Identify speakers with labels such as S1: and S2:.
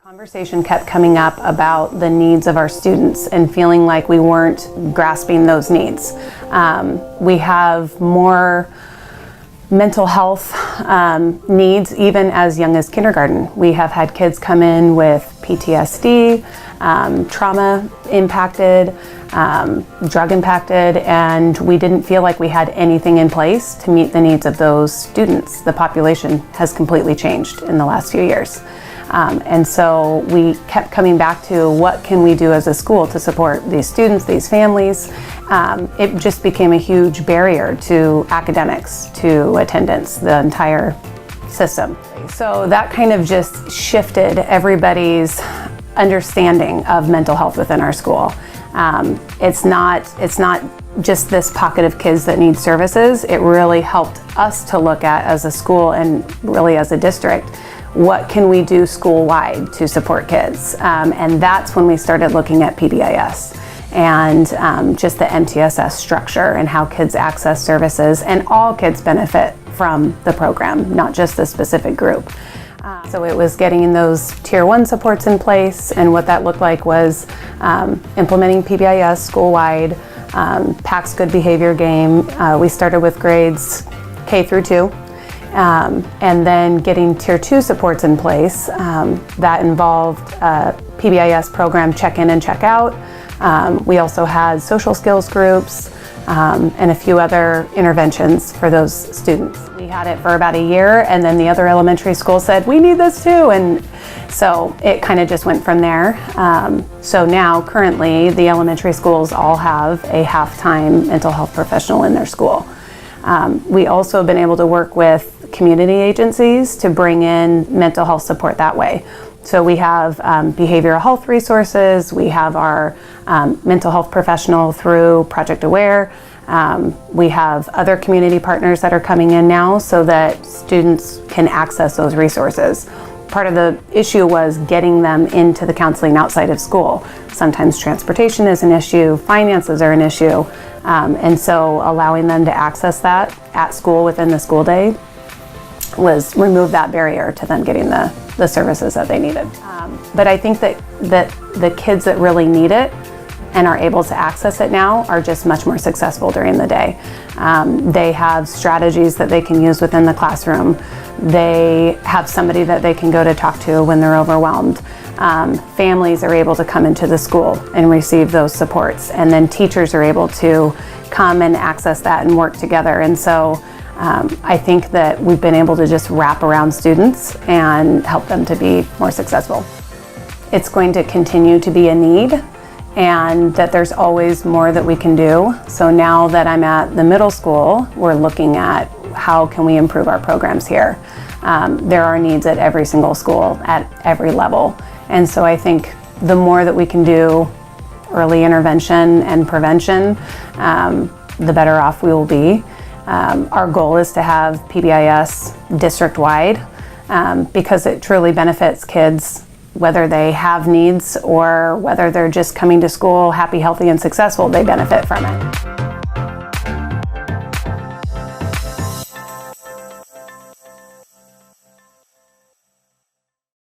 S1: Conversation kept coming up about the needs of our students and feeling like we weren't grasping those needs. We have more mental health needs even as young as kindergarten. We have had kids come in with PTSD, trauma impacted, drug impacted, and we didn't feel like we had anything in place to meet the needs of those students. The population has completely changed in the last few years. And so we kept coming back to what can we do as a school to support these students, these families. It just became a huge barrier to academics, to attendance, the entire system. So that kind of just shifted everybody's understanding of mental health within our school. It's not just this pocket of kids that need services. It really helped us to look at as a school and really as a district, what can we do school-wide to support kids? And that's when we started looking at PBIS and just the MTSS structure and how kids access services, and all kids benefit from the program, not just a specific group. So it was getting those Tier 1 supports in place, and what that looked like was implementing PBIS school-wide, PACS Good Behavior Game. We started with grades K through 2. And then getting Tier 2 supports in place. That involved PBIS program check-in and check-out. We also had social skills groups and a few other interventions for those students. We had it for about a year, and then the other elementary school said, we need this too, and so it kind of just went from there. So now, currently, the elementary schools all have a half-time mental health professional in their school. We also have been able to work with community agencies to bring in mental health support that way. So we have behavioral health resources, we have our mental health professional through ProjectAWARE. We have other community partners that are coming in now so that students can access those resources. Part of the issue was getting them into the counseling outside of school. Sometimes transportation is an issue, finances are an issue, and so allowing them to access that at school within the school day was remove that barrier to them getting the services that they needed. But I think that the kids that really need it and are able to access it now are just much more successful during the day. They have strategies that they can use within the classroom. They have somebody that they can go to talk to when they're overwhelmed. Families are able to come into the school and receive those supports, and then teachers are able to come and access that and work together. And so I think that we've been able to just wrap around students and help them to be more successful. It's going to continue to be a need, and that there's always more that we can do. So now that I'm at the middle school, we're looking at how can we improve our programs here. There are needs at every single school, at every level. And so I think the more that we can do early intervention and prevention, the better off we will be. Our goal is to have PBIS district-wide because it truly benefits kids, whether they have needs or whether they're just coming to school happy, healthy, and successful, they benefit from it.